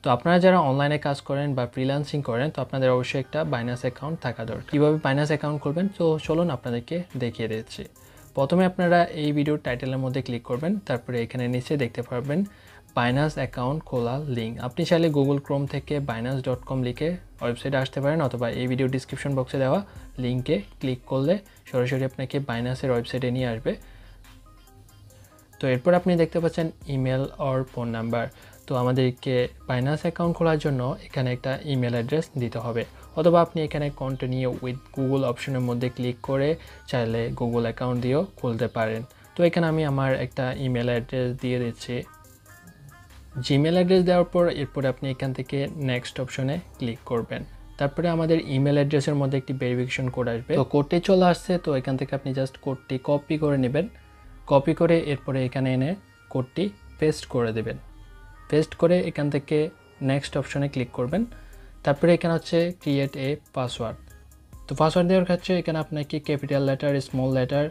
তো আপনারা যারা অনলাইনে কাজ করেন বা ফ্রিল্যান্সিং করেন তো আপনাদের অবশ্যই একটা বাইনান্স অ্যাকাউন্ট থাকা দরকার। কীভাবে বাইনান্স অ্যাকাউন্ট করবেন তো চলুন আপনাদেরকে দেখিয়ে দিচ্ছি। প্রথমে আপনারা এই ভিডিওর টাইটেলের মধ্যে ক্লিক করবেন, তারপরে এখানে নিচে দেখতে পারবেন বাইনান্স অ্যাকাউন্ট খোলার লিঙ্ক। আপনি চাইলে গুগল ক্রোম থেকে binance.com লিখে ওয়েবসাইটে আসতে পারেন, অথবা এই ভিডিও ডিসক্রিপশন বক্সে দেওয়া লিঙ্কে ক্লিক করলে সরাসরি আপনাকে বাইনান্সের ওয়েবসাইটে নিয়ে আসবে। তো এরপর আপনি দেখতে পাচ্ছেন ইমেল অর ফোন নাম্বার। তো আমাদেরকে বাইনান্স অ্যাকাউন্ট খোলার জন্য এখানে একটা ইমেল অ্যাড্রেস দিতে হবে, অথবা আপনি এখানে কন্টিনিউ উইথ গুগল অপশনের মধ্যে ক্লিক করে চাইলে গুগল অ্যাকাউন্ট দিয়েও খুলতে পারেন। তো এখানে আমি আমার একটা ইমেল অ্যাড্রেস দিয়ে দিচ্ছি। জিমেল অ্যাড্রেস দেওয়ার পর এরপরে আপনি এখান থেকে নেক্সট অপশনে ক্লিক করবেন। তারপরে আমাদের ইমেল অ্যাড্রেসের মধ্যে একটি ভেরিফিকেশন কোড আসবে। তো কোডটি চলে আসছে, তো এখান থেকে আপনি জাস্ট কোডটি কপি করে নেবেন। কপি করে এরপরে এখানে এনে কোডটি পেস্ট করে দেবেন। পেস্ট করে এখান থেকে নেক্সট অপশনে ক্লিক করবেন। তারপরে এখানে হচ্ছে ক্রিয়েট এ পাসওয়ার্ড। তো পাসওয়ার্ড দেওয়ার ক্ষেত্রে এখানে আপনাকে ক্যাপিটাল লেটার, স্মল লেটার,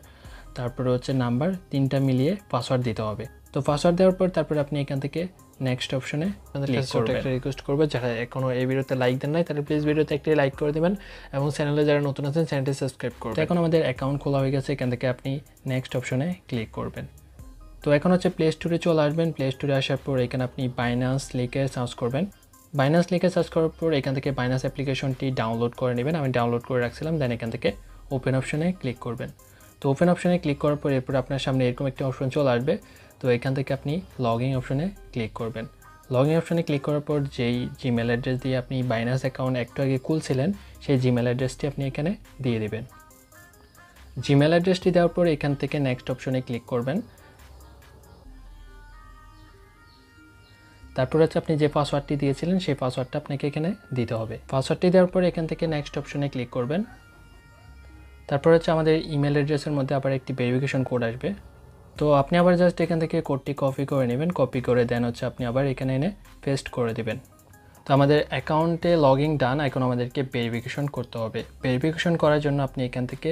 তারপরে হচ্ছে নাম্বার 3টা মিলিয়ে পাসওয়ার্ড দিতে হবে। তো পাসওয়ার্ড দেওয়ার পর তারপরে আপনি এখান থেকে নেক্সট অপশনে ক্লিক করবেন। একটা রিকোয়েস্ট করবো, যারা এখনো এই ভিডিওতে লাইক দেন নাই তাহলে প্লিজ ভিডিওতে একটি লাইক করে দেবেন এবং চ্যানেলে যারা নতুন আছেন চ্যানেলটি সাবস্ক্রাইব করবেন। তো এখন আমাদের অ্যাকাউন্ট খোলা হয়ে গেছে, এখান থেকে আপনি নেক্সট অপশনে ক্লিক করবেন। তো এখন হচ্ছে প্লে স্টোরে চলে আসবেন। প্লে স্টোরে আসার পর এখানে আপনি বাইনান্স লিখে সার্চ করবেন। বাইনান্স লিখে সার্চ করার পর এখান থেকে বাইনান্স অ্যাপ্লিকেশনটি ডাউনলোড করে নেবেন। আমি ডাউনলোড করে রাখছিলাম। দেন এখান থেকে ওপেন অপশনে ক্লিক করবেন। তো ওপেন অপশনে ক্লিক করার পর এরপর আপনার সামনে এরকম একটি অপশন চলে আসবে। তো এখান থেকে আপনি লগ ইন অপশনে ক্লিক করবেন। লগ ইন অপশনে ক্লিক করার পর যেই জিমেল অ্যাড্রেস দিয়ে আপনি বাইনান্স অ্যাকাউন্ট একটু আগে খুলছিলেন সেই জিমেল অ্যাড্রেসটি আপনি এখানে দিয়ে দেবেন। জিমেল অ্যাড্রেসটি দেওয়ার পর এখান থেকে নেক্সট অপশনে ক্লিক করবেন। তারপর হচ্ছে আপনি যে পাসওয়ার্ডটি দিয়েছিলেন সেই পাসওয়ার্ডটা আপনাকে এখানে দিতে হবে। পাসওয়ার্ডটি দেওয়ার পর এখান থেকে নেক্সট অপশনে ক্লিক করবেন। তারপর হচ্ছে আমাদের ইমেল অ্যাড্রেসের মধ্যে আবার একটি ভেরিফিকেশন কোড আসবে। তো আপনি আবার জাস্ট এখান থেকে কোডটি কপি করে নেবেন। কপি করে দেন হচ্ছে আপনি আবার এখানে এনে পেস্ট করে দেবেন। তো আমাদের অ্যাকাউন্টে লগ ইন ডান। এখন আমাদেরকে ভেরিফিকেশন করতে হবে। ভেরিফিকেশন করার জন্য আপনি এখান থেকে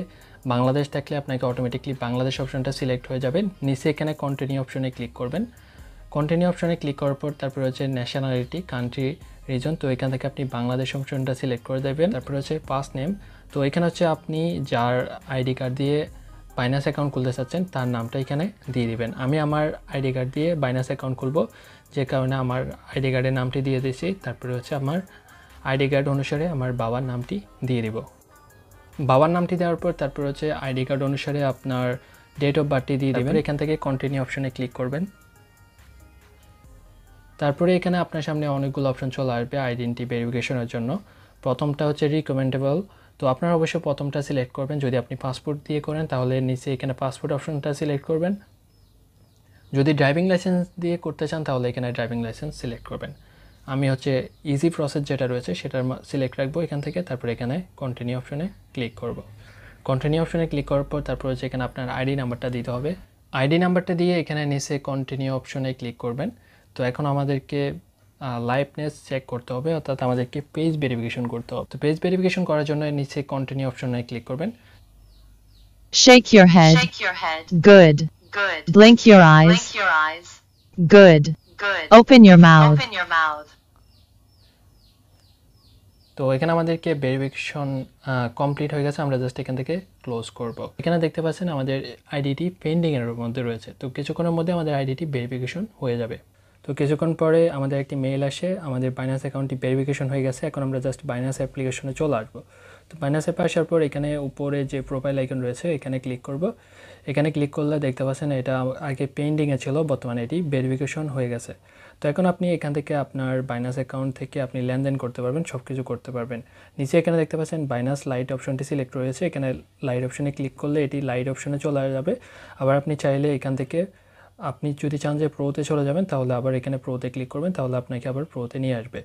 বাংলাদেশ থাকলে আপনাকে অটোমেটিকলি বাংলাদেশ অপশনটা সিলেক্ট হয়ে যাবে। নিচে এখানে কন্টিনিউ অপশনে ক্লিক করবেন। কন্টিনিউ অপশনে ক্লিক করার পর তারপরে হচ্ছে ন্যাশনালিটি, কান্ট্রি, রিজন। তো এখান থেকে আপনি বাংলাদেশ অপশনটা সিলেক্ট করে দেবেন। তারপরে হচ্ছে পাস নেম। তো এখানে হচ্ছে আপনি যার আইডি কার্ড দিয়ে বাইনান্স অ্যাকাউন্ট খুলতে চাচ্ছেন তার নামটা এখানে দিয়ে দিবেন। আমি আমার আইডি কার্ড দিয়ে বাইনান্স অ্যাকাউন্ট খুলবো, যে কারণে আমার আইডি কার্ডের নামটি দিয়ে দিয়েছি। তারপরে হচ্ছে আমার আইডি কার্ড অনুসারে আমার বাবার নামটি দিয়ে দিব। বাবার নামটি দেওয়ার পর তারপর হচ্ছে আইডি কার্ড অনুসারে আপনার ডেট অফ বার্থটি দিয়ে দেবেন। এখান থেকে কন্টিনিউ অপশনে ক্লিক করবেন। তারপরে এখানে আপনার সামনে অনেকগুলো অপশন চলে আসবে আইডেন্টি ভেরিফিকেশনের জন্য। প্রথমটা হচ্ছে রিকমেন্ডেবল। তো আপনারা অবশ্যই প্রথমটা সিলেক্ট করবেন। যদি আপনি পাসপোর্ট দিয়ে করেন তাহলে নিচে এখানে পাসপোর্ট অপশনটা সিলেক্ট করবেন। যদি ড্রাইভিং লাইসেন্স দিয়ে করতে চান তাহলে এখানে ড্রাইভিং লাইসেন্স সিলেক্ট করবেন। আমি হচ্ছে ইজি প্রসেস যেটা রয়েছে সেটার সিলেক্ট রাখবো এখান থেকে। তারপরে এখানে কন্টিনিউ অপশনে ক্লিক করব। কন্টিনিউ অপশনে ক্লিক করার পর তারপর হচ্ছে এখানে আপনার আইডি নাম্বারটা দিতে হবে। আইডি নাম্বারটা দিয়ে এখানে নিচে কন্টিনিউ অপশনে ক্লিক করবেন। তো এখন আমাদেরকে লাইভনেস চেক করতে হবে, অর্থাৎ আমাদেরকে পেজ ভেরিফিকেশন করতে হবে। তো পেজ ভেরিফিকেশন করার জন্য নিচে কন্টিনিউ অপশনে ক্লিক করবেন। Shake your head. Good. Blink your eyes. Good. Open your mouth. তো এখানে আমাদেরকে ভেরিফিকেশন কমপ্লিট হয়ে গেছে। আমরা জাস্ট এখান থেকে ক্লোজ করব। এখানে দেখতে পাচ্ছেন আমাদের আইডিটি পেন্ডিংয়ের মধ্যে রয়েছে। তো কিছুক্ষণের মধ্যে আমাদের আইডিটি ভেরিফিকেশন হয়ে যাবে। তো কিছুক্ষণ পরে আমাদের একটি মেইল আসে, আমাদের বাইনান্স অ্যাকাউন্টটি ভেরিফিকেশন হয়ে গেছে। এখন আমরা জাস্ট বাইনান্স অ্যাপ্লিকেশনে চলে আসবো। তো বাইনান্স অ্যাপে আসার পর এখানে উপরে যে প্রোফাইল আইকন রয়েছে এখানে ক্লিক করব। এখানে ক্লিক করলে দেখতে পাচ্ছেন এটা আগে পেন্ডিংয়ে ছিল, বর্তমানে এটি ভেরিফিকেশন হয়ে গেছে। তো এখন আপনি এখান থেকে আপনার বাইনান্স অ্যাকাউন্ট থেকে আপনি লেনদেন করতে পারবেন, সব কিছু করতে পারবেন। নিচে এখানে দেখতে পাচ্ছেন বাইনান্স লাইট অপশনটি সিলেক্ট রয়েছে। এখানে লাইট অপশনে ক্লিক করলে এটি লাইট অপশনে চলে যাবে। আবার আপনি চাইলে এখান থেকে আপনি যদি চান যে প্রোতে চলে যাবেন তাহলে আবার এখানে প্রোতে ক্লিক করবেন, তাহলে আপনাকে আবার প্রোতে নিয়ে আসবে।